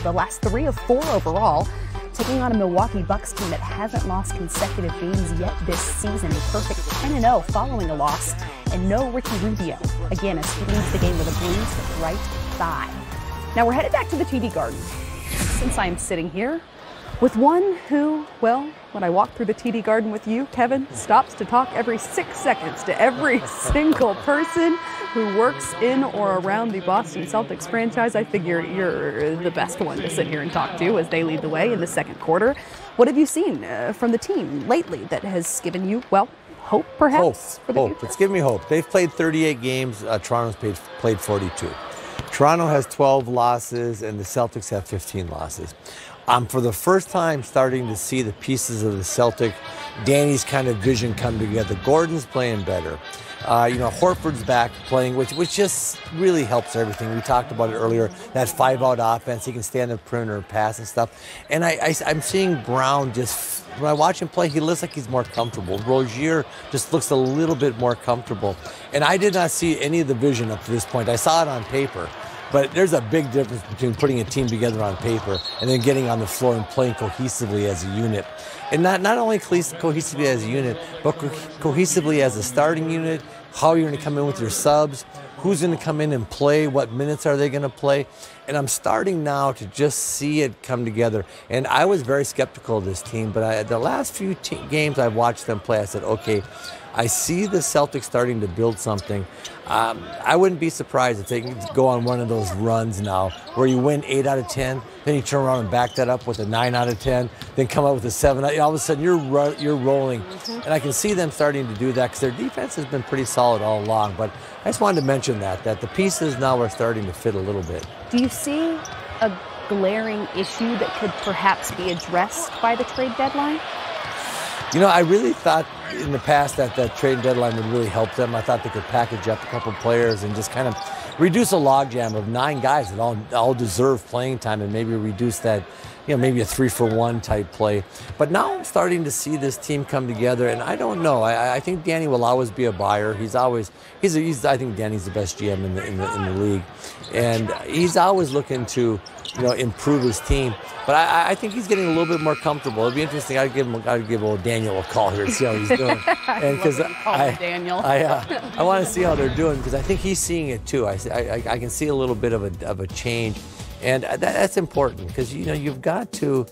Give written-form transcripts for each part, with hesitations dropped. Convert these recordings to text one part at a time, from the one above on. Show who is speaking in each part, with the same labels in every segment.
Speaker 1: the last 3 of 4 overall, taking on a Milwaukee Bucks team that hasn't lost consecutive games yet this season. A perfect 10-0 following a loss, and no Ricky Rubio, again, as he leads the game with a bruised right thigh. Now we're headed back to the TD Garden, since I'm sitting here with one who, well, when I walk through the TD Garden with you, Kevin, stops to talk every 6 seconds to every single person who works in or around the Boston Celtics franchise. I figure you're the best one to sit here and talk to as they lead the way in the second quarter. What have you seen from the team lately that has given you, well, hope perhaps?
Speaker 2: Hope. It's given me hope. They've played 38 games. Toronto's played 42. Toronto has 12 losses and the Celtics have 15 losses. I'm for the first time starting to see the pieces of the Celtic, Danny's kind of vision come together. Gordon's playing better. Horford's back playing, which just really helps everything. We talked about it earlier, that 5-out offense. He can stand in the perimeter and pass and stuff. And I'm seeing Brown just, when I watch him play, he looks like he's more comfortable. Rozier just looks a little bit more comfortable. And I did not see any of the vision up to this point. I saw it on paper. But there's a big difference between putting a team together on paper and then getting on the floor and playing cohesively as a unit. And not only cohesively as a unit, but cohesively as a starting unit, how you're going to come in with your subs, who's going to come in and play, what minutes are they going to play. And I'm starting now to just see it come together. And I was very skeptical of this team, but the last few games I've watched them play, I said, okay, I see the Celtics starting to build something. I wouldn't be surprised if they can go on one of those runs now where you win 8 out of 10, then you turn around and back that up with a 9 out of 10, then come up with a 7. All of a sudden, you're rolling. Mm-hmm. And I can see them starting to do that because their defense has been pretty solid all along. But I just wanted to mention that the pieces now are starting to fit a little bit.
Speaker 1: Do you see a glaring issue that could perhaps be addressed by the trade deadline?
Speaker 2: I really thought in the past that trade deadline would really help them. I thought they could package up a couple players and just kind of reduce a logjam of 9 guys that all deserve playing time and maybe reduce that, maybe a 3-for-1 type play. But now I'm starting to see this team come together, and I don't know. I think Danny will always be a buyer. I think Danny's the best GM in the league, and he's always looking to improve his team. But I think he's getting a little bit more comfortable. It'd be interesting. I'd give old Daniel a call here to see how he's doing.
Speaker 1: And because Daniel,
Speaker 2: I want to see how they're doing because I think he's seeing it too. I can see a little bit of a change, and that's important because you've got to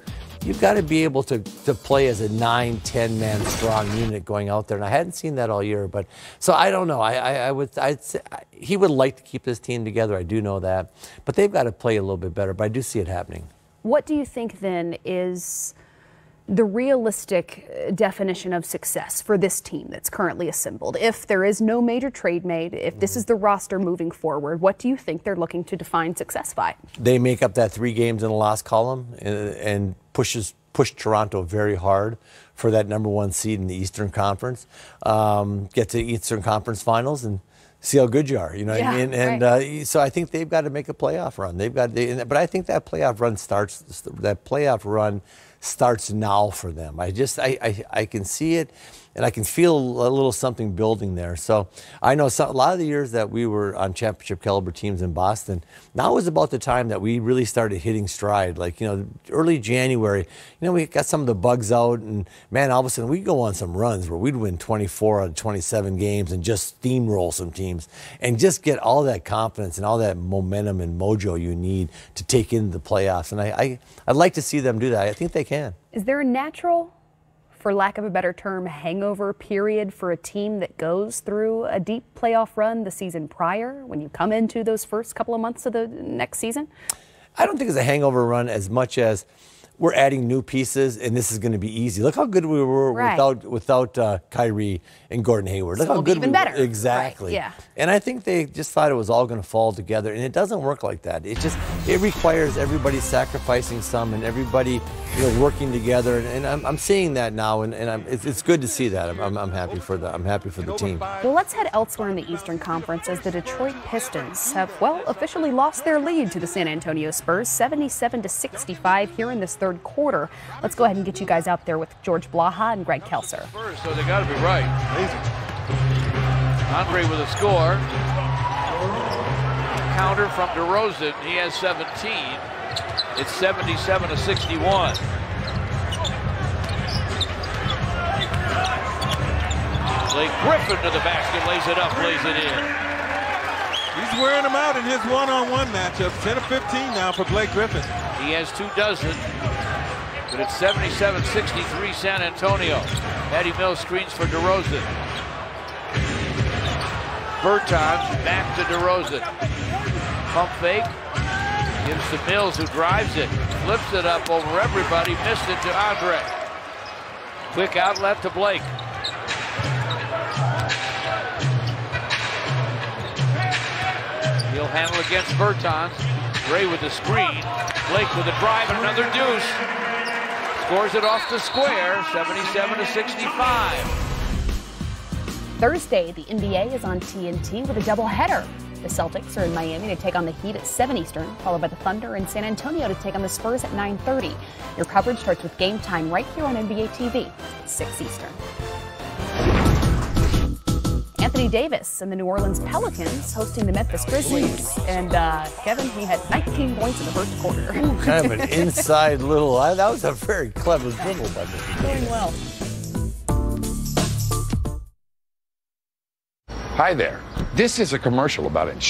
Speaker 2: be able to play as a 9-10 man strong unit going out there, and I hadn't seen that all year. But so I don't know. I'd say he would like to keep this team together. I do know that, but they've got to play a little bit better. But I do see it happening.
Speaker 1: What do you think then is the realistic definition of success for this team that's currently assembled? If there is no major trade made, if this is the roster moving forward, what do you think they're looking to define success by? They
Speaker 2: make up that 3 games in the loss column and push Toronto very hard for that #1 seed in the Eastern Conference. Get to Eastern Conference Finals and see how good you are, what I mean? And right. So I think they've got to make a playoff run. But I think that playoff run starts now for them. I can see it, and I can feel a little something building there. So I know a lot of the years that we were on championship caliber teams in Boston, now is about the time that we really started hitting stride. Like, early January, we got some of the bugs out, and man, all of a sudden we'd go on some runs where we'd win 24 out of 27 games and just steamroll some teams and just get all that confidence and all that momentum and mojo you need to take into the playoffs. And I'd like to see them do that. I think they can.
Speaker 1: Is there a natural, for lack of a better term, hangover period for a team that goes through a deep playoff run the season prior when you come into those first couple of months of the next season?
Speaker 2: I don't think it's a hangover run as much as we're adding new pieces, and this is going to be easy. Look how good we were without Kyrie and Gordon Hayward. Look how good
Speaker 1: even better.
Speaker 2: Exactly.
Speaker 1: Right. Yeah.
Speaker 2: And I think they just thought it was all going to fall together, and it doesn't work like that. It requires everybody sacrificing some and everybody working together, and I'm seeing that now, and it's good to see that. I'm happy for the team.
Speaker 1: Well, let's head elsewhere in the Eastern Conference as the Detroit Pistons have officially lost their lead to the San Antonio Spurs, 77-65 here in this third quarter. Let's go ahead and get you guys out there with George Blaha and Greg Kelser.
Speaker 3: So they got to be right. Andre with a score. Counter from DeRozan. He has 17. It's 77-61. Blake Griffin to the basket, lays it up, lays it in.
Speaker 4: He's wearing him out in his one-on-one matchup. 10 of 15 now for Blake Griffin.
Speaker 3: He has 2 dozen, but it's 77-63 San Antonio. Patty Mills screens for DeRozan. Bertans back to DeRozan. Pump fake. Gives to Mills, who drives it. Flips it up over everybody. Missed it to Andre. Quick outlet to Blake. He'll handle against Bertans. Gray with the screen. Blake with a drive and another deuce. Scores it off the square, 77-65.
Speaker 1: Thursday, the NBA is on TNT with a doubleheader. The Celtics are in Miami to take on the Heat at 7 Eastern, followed by the Thunder in San Antonio to take on the Spurs at 9:30. Your coverage starts with Game Time right here on NBA TV, 6 Eastern. Anthony Davis and the New Orleans Pelicans hosting the Memphis Grizzlies. And Kevin, he had 19 points in the first quarter.
Speaker 2: Kind of an inside little, that was a very clever dribble by Mr.
Speaker 1: Doing well.
Speaker 5: Hi there. This is a commercial about insurance.